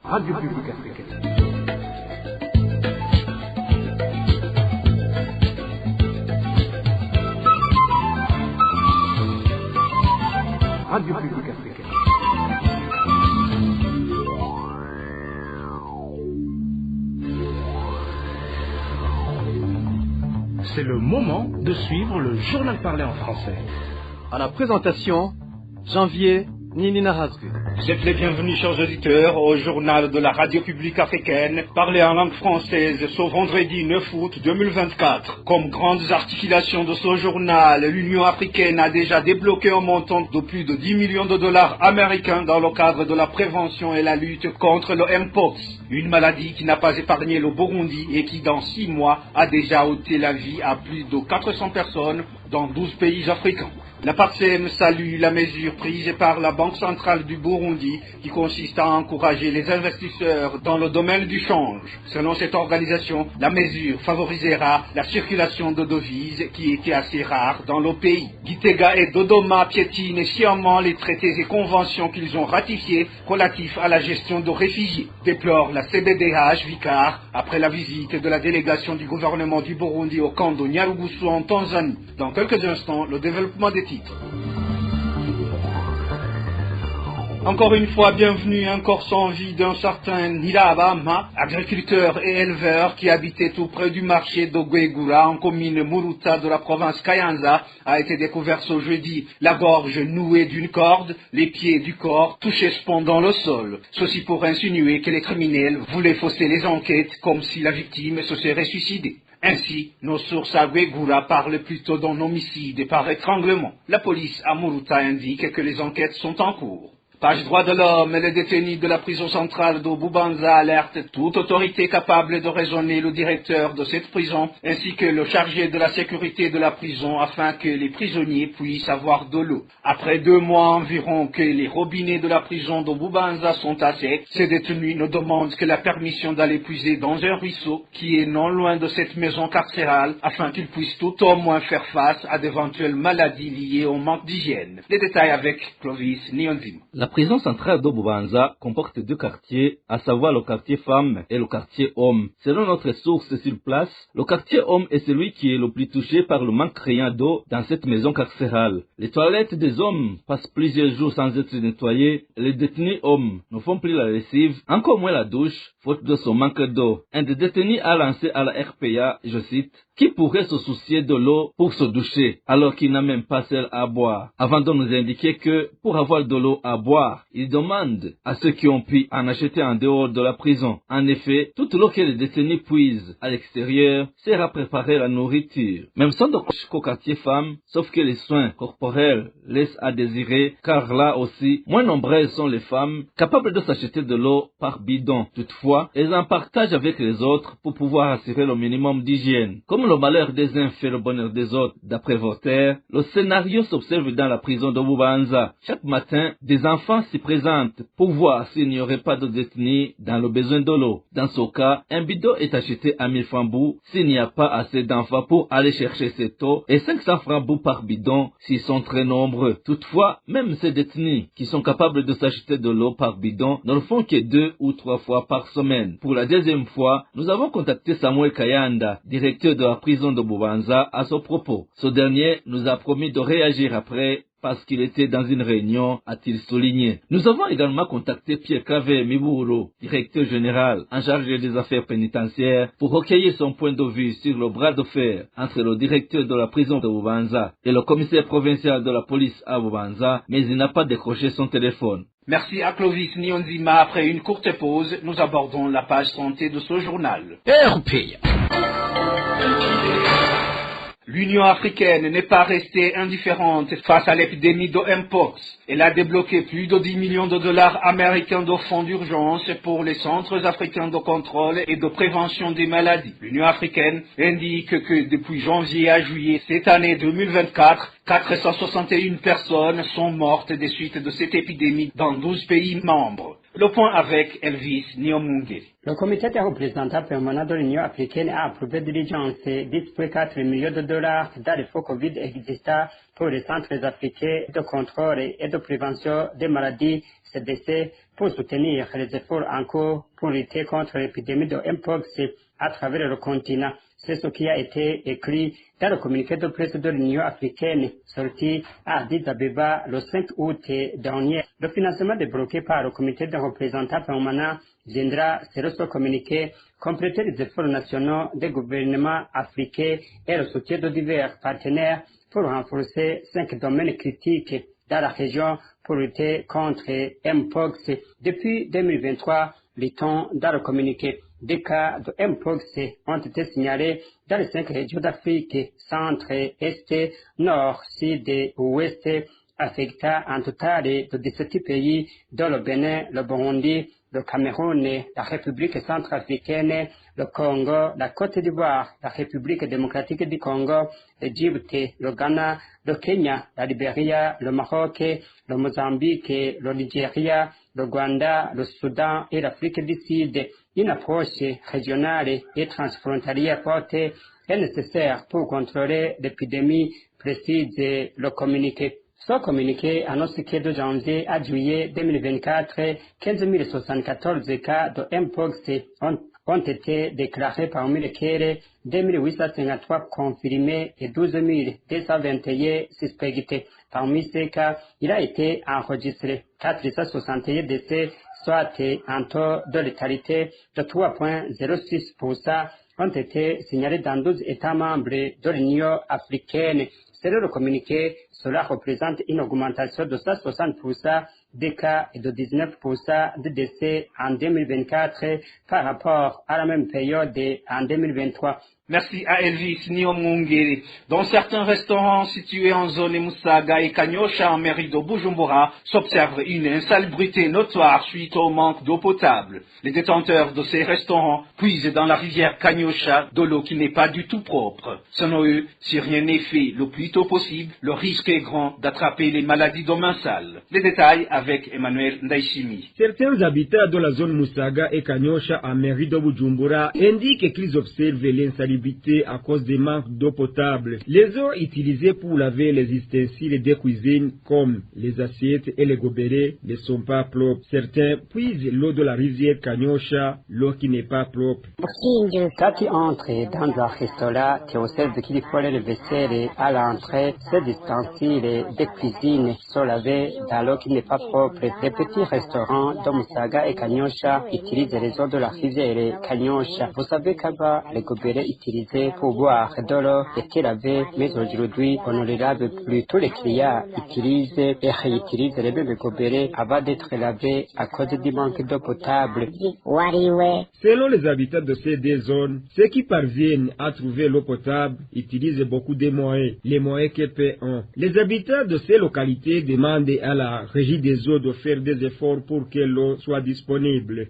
Radio Publique Africaine. Radio Publique Africaine. C'est le moment de suivre le journal parlé en français. À la présentation, Janvier Ninina Hazgu. Vous êtes les bienvenus, chers auditeurs, au journal de la Radio Publique Africaine, parlé en langue française ce vendredi 9 août 2024. Comme grandes articulations de ce journal, l'Union africaine a déjà débloqué un montant de plus de 10 millions de dollars américains dans le cadre de la prévention et la lutte contre le Mpox, une maladie qui n'a pas épargné le Burundi et qui, dans 6 mois, a déjà ôté la vie à plus de 400 personnes dans 12 pays africains. La PACSEM salue la mesure prise par la Banque centrale du Burundi qui consiste à encourager les investisseurs dans le domaine du change. Selon cette organisation, la mesure favorisera la circulation de devises qui était assez rare dans le pays. Gitega et Dodoma piétinent sciemment les traités et conventions qu'ils ont ratifiés relatifs à la gestion de réfugiés, déplore la CBDH Vicar après la visite de la délégation du gouvernement du Burundi au camp de Nyarugusu en Tanzanie. Dans quelques instants, le développement des titres. Encore une fois, bienvenue un corps sans vie d'un certain Nirabama, agriculteur et éleveur qui habitait tout près du marché d'Ogwegura en commune Muruta de la province Kayanza, a été découvert ce jeudi, la gorge nouée d'une corde, les pieds du corps touchés cependant le sol. Ceci pour insinuer que les criminels voulaient fausser les enquêtes comme si la victime se serait suicidée. Ainsi, nos sources à Gwegura parlent plutôt d'un homicide par étranglement. La police à Muruta indique que les enquêtes sont en cours. Page droit de l'homme, les détenus de la prison centrale de Bubanza alertent toute autorité capable de raisonner le directeur de cette prison ainsi que le chargé de la sécurité de la prison afin que les prisonniers puissent avoir de l'eau. Après 2 mois environ que les robinets de la prison de Bubanza sont à sec, ces détenus ne demandent que la permission d'aller puiser dans un ruisseau qui est non loin de cette maison carcérale afin qu'ils puissent tout au moins faire face à d'éventuelles maladies liées au manque d'hygiène. Les détails avec Clovis Nyonzima. La prison centrale de Bubanza comporte 2 quartiers, à savoir le quartier femmes et le quartier hommes. Selon notre source sur place, le quartier hommes est celui qui est le plus touché par le manque criant d'eau dans cette maison carcérale. Les toilettes des hommes passent plusieurs jours sans être nettoyées et les détenus hommes ne font plus la lessive, encore moins la douche, faute de son manque d'eau. Un des détenus a lancé à la RPA, je cite, « Qui pourrait se soucier de l'eau pour se doucher alors qu'il n'a même pas celle à boire ?» Avant de nous indiquer que, pour avoir de l'eau à boire, il demande à ceux qui ont pu en acheter en dehors de la prison. En effet, toute l'eau que les détenus puisent à l'extérieur sert à préparer la nourriture. Même sans de qu'au quartier femmes, sauf que les soins corporels laissent à désirer, car là aussi, moins nombreuses sont les femmes capables de s'acheter de l'eau par bidon. Toutefois, elles en partagent avec les autres pour pouvoir assurer le minimum d'hygiène. Comme le malheur des uns fait le bonheur des autres, d'après Voltaire, le scénario s'observe dans la prison de Bubanza. Chaque matin, des enfants s'y présentent pour voir s'il n'y aurait pas de détenus dans le besoin de l'eau. Dans ce cas, un bidon est acheté à 1000 francs bout s'il n'y a pas assez d'enfants pour aller chercher cette eau et 500 francs bout par bidon s'ils sont très nombreux. Toutefois, même ces détenus qui sont capables de s'acheter de l'eau par bidon ne le font que 2 ou 3 fois par semaine. Pour la 2e fois, nous avons contacté Samuel Kayanda, directeur de la prison de Bubanza, à ce propos. Ce dernier nous a promis de réagir après parce qu'il était dans une réunion, a-t-il souligné. Nous avons également contacté Pierre Claver Miburo, directeur général en charge des affaires pénitentiaires, pour recueillir son point de vue sur le bras de fer entre le directeur de la prison de Bubanza et le commissaire provincial de la police à Bubanza, mais il n'a pas décroché son téléphone. Merci à Clovis Nyonzima. Après une courte pause, nous abordons la page santé de ce journal. RPA. L'Union africaine n'est pas restée indifférente face à l'épidémie de Mpox. Elle a débloqué plus de 10 millions de dollars américains de fonds d'urgence pour les centres africains de contrôle et de prévention des maladies. L'Union africaine indique que depuis janvier à juillet cette année 2024, 461 personnes sont mortes des suites de cette épidémie dans 12 pays membres. Le point avec Elvis Niomungeri. Le comité des représentants permanents de l'Union africaine a approuvé diligencer 10,4 millions de dollars dans les fonds Covid existants pour les centres africains de contrôle et de prévention des maladies CDC pour soutenir les efforts en cours pour lutter contre l'épidémie de Mpox à travers le continent. C'est ce qui a été écrit dans le communiqué de presse de l'Union africaine sorti à Addis Abeba le 5 août dernier. Le financement débloqué par le comité des représentants permanents viendra, selon ce communiqué, compléter les efforts nationaux des gouvernements africains et le soutien de divers partenaires pour renforcer 5 domaines critiques dans la région pour lutter contre Mpox. Depuis 2023, lit-on dans le communiqué, des cas de Mpox ont été signalés dans les 5 régions d'Afrique, centre, est, nord, sud et ouest, affectant un total de 17 pays, dont le Bénin, le Burundi, le Cameroun, la République centrafricaine, le Congo, la Côte d'Ivoire, la République démocratique du Congo, l'Égypte, le Ghana, le Kenya, la Libéria, le Maroc, le Mozambique, le Nigeria, le Rwanda, le Soudan et l'Afrique du Sud. Une approche régionale et transfrontalière forte est nécessaire pour contrôler l'épidémie, précise le communiqué. Ce communiqué annonce que de janvier à juillet 2024, 15 074 cas de Mpox ont été déclarés, parmi lesquels 2853 confirmés et 12 221 suspectés. Parmi ces cas, il a été enregistré 461 décès, soit un taux de létalité de 3,06%, ont été signalés dans 12 États membres de l'Union africaine. Selon le communiqué, cela représente une augmentation de 160% des cas et de 19% de décès en 2024 par rapport à la même période en 2023. Merci à Elvis Niomungeri. Dans certains restaurants situés en zone Musaga et Kanyosha en mairie de Bujumbura, s'observe une insalubrité notoire suite au manque d'eau potable. Les détenteurs de ces restaurants puisent dans la rivière Kanyosha de l'eau qui n'est pas du tout propre. Selon eux, si rien n'est fait le plus tôt possible, le risque est grand d'attraper les maladies d'eau sales. Les détails avec Emmanuel Ndaishimi. Certains habitants de la zone Musaga et Kanyosha en mairie de Bujumbura indiquent qu'ils observent l'insalubrité à cause des manques d'eau potable. Les eaux utilisées pour laver les ustensiles de cuisine comme les assiettes et les gobelets ne sont pas propres. Certains puisent l'eau de la rivière Kanyosha, l'eau qui n'est pas propre. Quand tu entres dans un restaurant, tu observes qu'il faut les vaisselles à l'entrée. Ces ustensiles de cuisine sont lavés dans l'eau qui n'est pas propre. Les petits restaurants de Musaga et Kanyosha utilisent les eaux de la rivière Kanyosha. Vous savez qu'avant, les gobelets utilisés pour boire de l'eau étaient lavés, mais aujourd'hui, on ne les lave plus. Tous les clients utilisent et réutilisent les mêmes gobelets avant d'être lavés à cause du manque d'eau potable. Selon les habitants de ces deux zones, ceux qui parviennent à trouver l'eau potable utilisent beaucoup de moyens, les moyens que paient on. Les habitants de ces localités demandent à la régie des eaux de faire des efforts pour que l'eau soit disponible.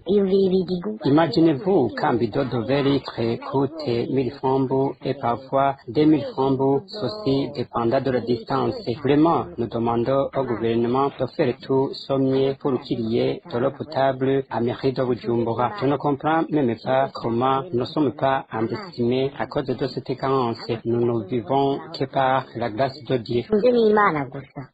Imaginez-vous qu'un bidon de verre litre coûte 1000 francs et parfois 2000 francs, ceci dépendant de la distance. Vraiment, nous demandons au gouvernement de faire tout son mieux pour qu'il y ait de l'eau potable à mairie de Bujumbura. Je ne comprends même pas comment nous ne sommes pas endécimés à cause de cette carence. Nous ne vivons que par la grâce de Dieu.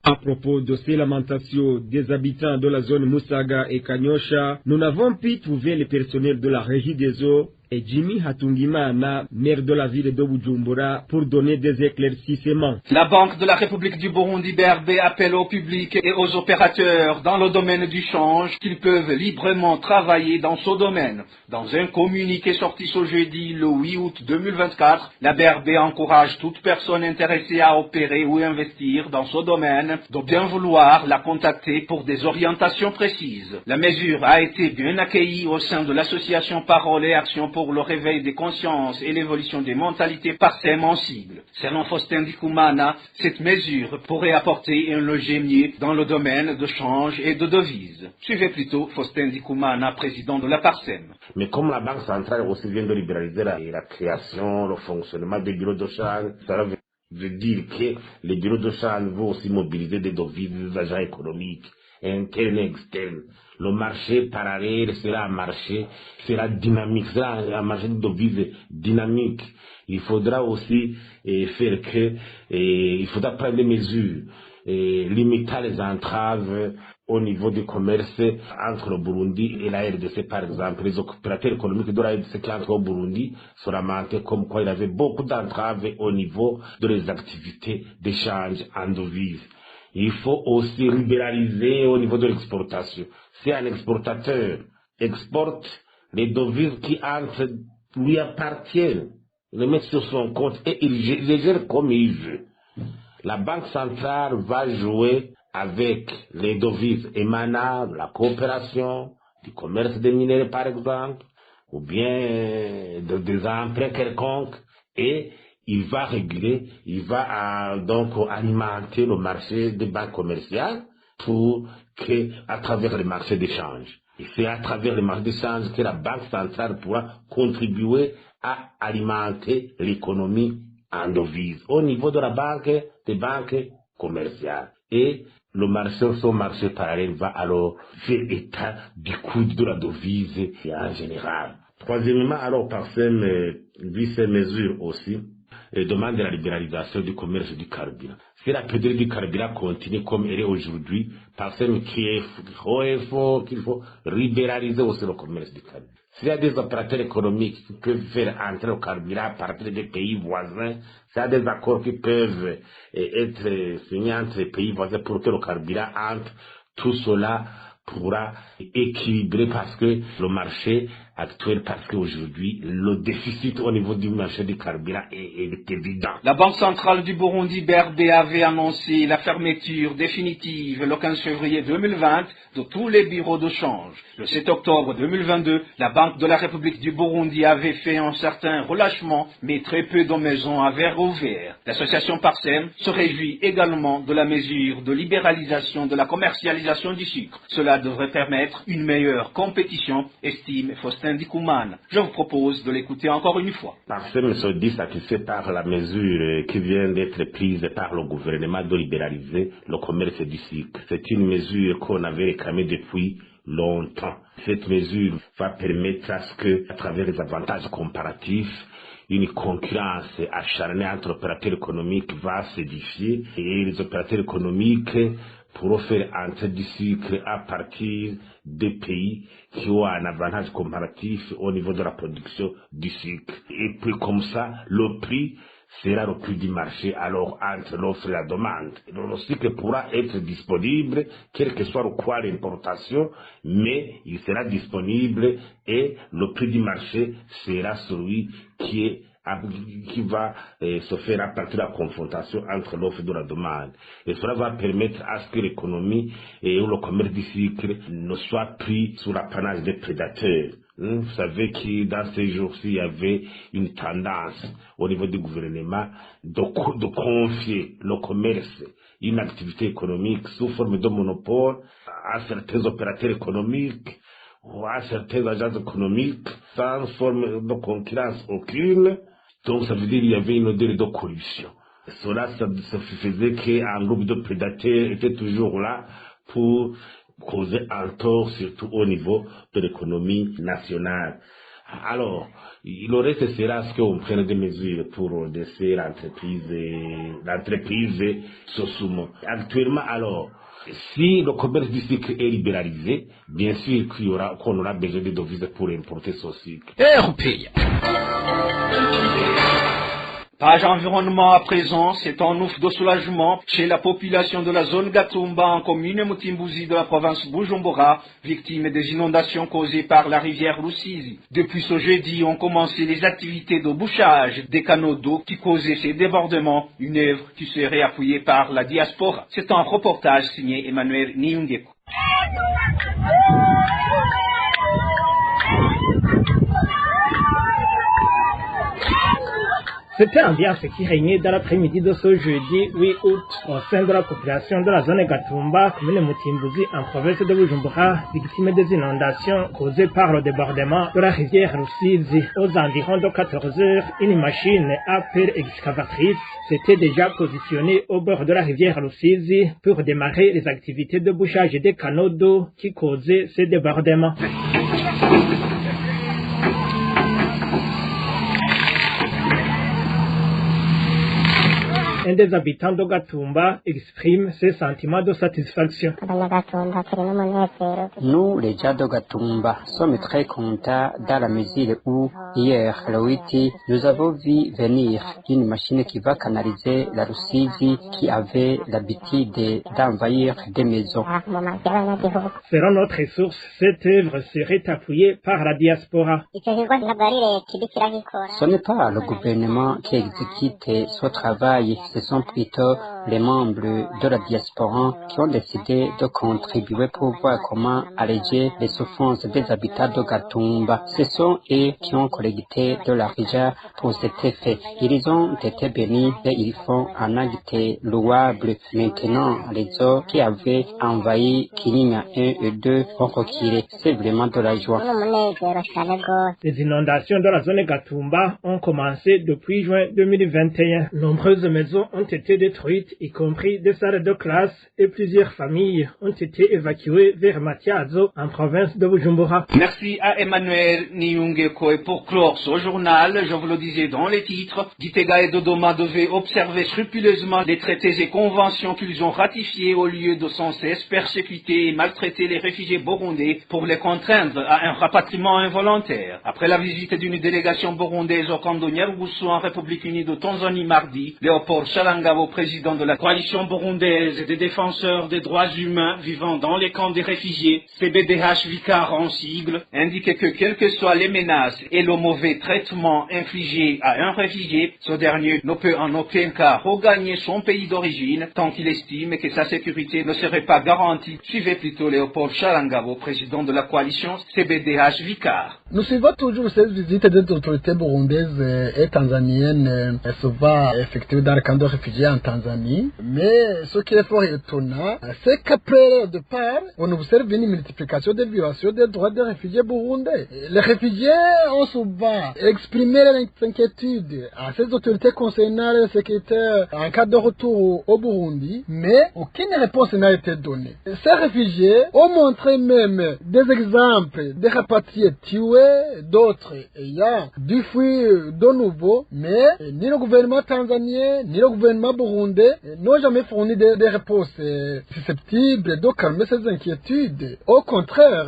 À propos de ces lamentations des habitants de la zone Musaga et Kanyosha, nous n'avons pu trouver le personnel de la régie des eaux et Jimmy Hatungimana, maire de la ville de Bujumbura, pour donner des éclaircissements. La Banque de la République du Burundi (BRB) appelle au public et aux opérateurs dans le domaine du change qu'ils peuvent librement travailler dans ce domaine. Dans un communiqué sorti ce jeudi, le 8 août 2024, la BRB encourage toute personne intéressée à opérer ou investir dans ce domaine de bien vouloir la contacter pour des orientations précises. La mesure a été bien accueillie au sein de l'association Parole et Action pour le réveil des consciences et l'évolution des mentalités par segments cibles. Selon Faustin Ndikumana, cette mesure pourrait apporter un levier dans le domaine de change et de devises. Suivez plutôt Faustin Ndikumana, président de la PARSEM. Mais comme la Banque centrale aussi vient de libéraliser la création, le fonctionnement des bureaux de change, ça veut dire que les bureaux de change vont aussi mobiliser des devises, des agents économiques interne et externe. Le marché parallèle sera dynamique, sera un marché de devises dynamique. Il faudra aussi faire que, il faudra prendre des mesures, limiter les entraves au niveau du commerce entre le Burundi et la RDC, par exemple. Les opérateurs économiques de la RDC qui entrent au Burundi sont lamentés comme quoi il y avait beaucoup d'entraves au niveau de les activités d'échange en devises. Il faut aussi libéraliser au niveau de l'exportation. Si un exportateur exporte, les devises qui entrent lui appartiennent. Il les met sur son compte et il les gère comme il veut. La Banque centrale va jouer avec les devises émanant de la coopération, du commerce des minerais par exemple, ou bien des emprunts quelconques, et il va réguler, il va donc alimenter le marché des banques commerciales pour que, à travers les marchés d'échange. Et c'est à travers les marchés d'échange que la Banque centrale pourra contribuer à alimenter l'économie en devises au niveau de la banque, des banques commerciales. Et le marché, son marché parallèle va alors faire état du coût de la devise en général. Troisièmement, alors par ces mesures aussi, demande la libéralisation du commerce du carburant. Si la pénurie du carburant continue comme elle est aujourd'hui, par qu'il faut libéraliser aussi le commerce du carburant. S'il y a des opérateurs économiques qui peuvent faire entrer le carburant à partir des pays voisins, s'il y a des accords qui peuvent être signés entre les pays voisins pour que le carburant entre, tout cela pourra équilibrer parce que le marché actuel, parce qu'aujourd'hui, le déficit au niveau du marché du carburant est évident. La Banque centrale du Burundi, BRB, avait annoncé la fermeture définitive le 15 février 2020 de tous les bureaux de change. Le 7 octobre 2022, la Banque de la République du Burundi avait fait un certain relâchement, mais très peu de maisons avaient rouvert. L'association Parsem se réjouit également de la mesure de libéralisation de la commercialisation du sucre. Cela devrait permettre une meilleure compétition, estime Faustin Dikoumane. Je vous propose de l'écouter encore une fois. Parsem se dit satisfait par la mesure qui vient d'être prise par le gouvernement de libéraliser le commerce du sucre. C'est une mesure qu'on avait réclamée depuis longtemps. Cette mesure va permettre à ce que, à travers les avantages comparatifs, une concurrence acharnée entre opérateurs économiques va s'édifier et les opérateurs économiques pourront faire entrer du sucre à partir des pays qui ont un avantage comparatif au niveau de la production du sucre. Et puis comme ça, le prix sera le prix du marché alors entre l'offre et la demande. Le sucre pourra être disponible, quel que soit le coût de l'importation, mais il sera disponible et le prix du marché sera celui qui va se faire à partir de la confrontation entre l'offre et la demande. Et cela va permettre à ce que l'économie et le commerce du sucre ne soit pris sous l'apanage des prédateurs. Vous savez que dans ces jours-ci, il y avait une tendance au niveau du gouvernement de confier le commerce, une activité économique sous forme de monopole à certains opérateurs économiques ou à certaines agences économiques sans forme de concurrence aucune. Donc ça veut dire qu'il y avait une odeur de corruption. Cela, ça faisait qu'un groupe de prédateurs était toujours là pour causer un tort, surtout au niveau de l'économie nationale. Alors, le reste sera ce qu'on prenne des mesures pour laisser l'entreprise Sosumo. Actuellement, alors, si le commerce du sucre est libéralisé, bien sûr qu'on aura besoin de devises pour importer ce sucre. Page environnement à présent, c'est un ouf de soulagement chez la population de la zone Gatumba en commune Mutimbuzi de la province Bujumbura, victime des inondations causées par la rivière Rusizi. Depuis ce jeudi, ont commencé les activités de bouchage des canaux d'eau qui causaient ces débordements, une œuvre qui serait appuyée par la diaspora. C'est un reportage signé Emmanuel Niungeko. C'était l'ambiance qui régnait dans l'après-midi de ce jeudi 8 août au sein de la population de la zone Gatumba, commune Mutimbuzi, en province de Bujumbura, victime des inondations causées par le débordement de la rivière Rusizi. Aux environs de 14 heures, une machine appelée excavatrice s'était déjà positionnée au bord de la rivière Rusizi pour démarrer les activités de bouchage des canaux d'eau qui causaient ces débordements. Un des habitants de Gatumba exprime ses sentiments de satisfaction. Nous, les gens de Gatumba, sommes très contents dans la mesure où, hier, le 8, nous avons vu venir une machine qui va canaliser la Rusizi qui avait l'habitude d'envahir des maisons. Selon notre source, cette œuvre serait appuyée par la diaspora. Ce n'est pas le gouvernement qui exécute ce travail, ce sont plutôt les membres de la diaspora qui ont décidé de contribuer pour voir comment alléger les souffrances des habitants de Gatumba. Ce sont eux qui ont collecté de l'argent pour cet effet. Ils ont été bénis et ils font un acte louable. Maintenant, les eaux qui avaient envahi Kirinya 1 et 2 ont reculé. C'est vraiment de la joie. Les inondations de la zone Gatumba ont commencé depuis juin 2021. Nombreuses maisons ont été détruites, y compris des salles de classe, et plusieurs familles ont été évacuées vers Matiazo, en province de Bujumbura. Merci à Emmanuel Niyungeko. Et pour clore ce journal, je vous le disais dans les titres, Gitega et Dodoma devaient observer scrupuleusement les traités et conventions qu'ils ont ratifiés au lieu de sans cesse persécuter et maltraiter les réfugiés burundais pour les contraindre à un rapatriement involontaire. Après la visite d'une délégation burundaise au camp de Nyarugusu en République unie de Tanzanie mardi, Léopold Shalangabo, président de la coalition burundaise des défenseurs des droits humains vivant dans les camps des réfugiés, CBDH Vicar en sigle, indiquait que quelles que soient les menaces et le mauvais traitement infligé à un réfugié, ce dernier ne peut en aucun cas regagner son pays d'origine tant qu'il estime que sa sécurité ne serait pas garantie. Suivez plutôt Léopold Shalangabo, président de la coalition CBDH Vicar. Nous suivons toujours cette visite des autorités burundaises et tanzaniennes souvent effectuée dans le camp de réfugiés en Tanzanie. Mais ce qui est fort étonnant, c'est qu'après le départ, on observe une multiplication des violations des droits des réfugiés burundais. Les réfugiés ont souvent exprimé leurs inquiétudes à ces autorités concernant la sécurité en cas de retour au Burundi, mais aucune réponse n'a été donnée. Ces réfugiés ont montré même des exemples de rapatriés tués, d'autres ayant dû fuir de nouveau, mais ni le gouvernement tanzanien, ni le gouvernement burundais n'ont jamais fourni des réponses susceptibles de calmer ces inquiétudes. Au contraire,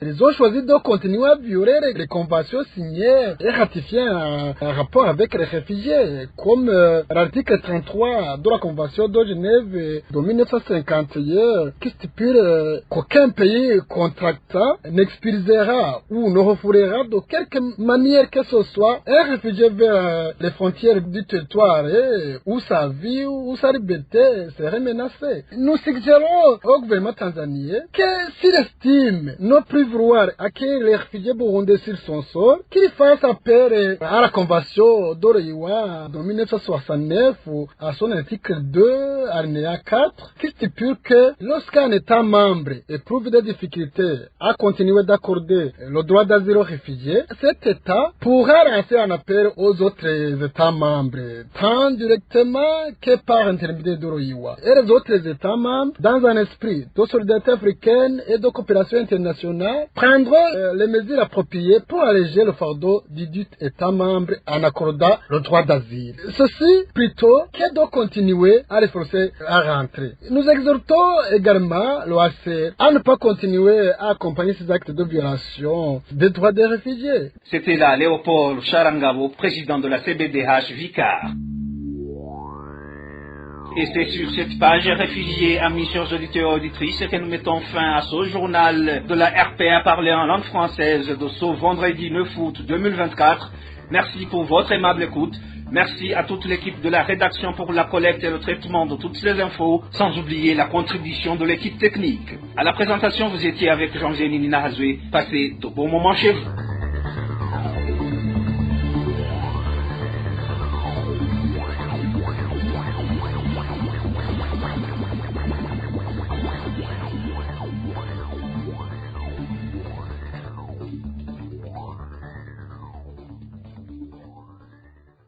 ils ont choisi de continuer à violer les conventions signées et ratifiées en rapport avec les réfugiés, comme l'article 33 de la Convention de Genève de 1951 qui stipule qu'aucun pays contractant n'expulsera ou ne refoulera de quelque manière que ce soit un réfugié vers les frontières du territoire où sa vie ou sa liberté serait menacée. Nous suggérons au gouvernement tanzanien que s'il estime ne plus vouloir accueillir les réfugiés burundais sur son sol, qu'il fasse appel à la Convention d'Orewa de 1969 à son article 2, alinéa 4, qui stipule que lorsqu'un État membre éprouve des difficultés à continuer d'accorder le droit d'asile aux réfugiés, cet État pourra lancer un appel aux autres États membres, tant directement que par intermédiaire d'Orewa. Et les autres États membres, dans un esprit de solidarité africaine et de coopération internationale, prendront les mesures appropriées pour alléger le fardeau du dit État membre en accordant le droit d'asile. Ceci plutôt que de continuer à les forcer à rentrer. Nous exhortons également l'OACR à ne pas continuer à accompagner ces actes de violation des droits des réfugiés. C'était là Léopold Shalangabo, président de la CBDH Vicar. Et c'est sur cette page réfugiés, amis chers auditeurs et auditrices, que nous mettons fin à ce journal de la RPA parlé en langue française de ce vendredi 9 août 2024. Merci pour votre aimable écoute. Merci à toute l'équipe de la rédaction pour la collecte et le traitement de toutes les infos, sans oublier la contribution de l'équipe technique. À la présentation, vous étiez avec Jean-Génie Nina Hazoué. Passez de bons moments chez vous.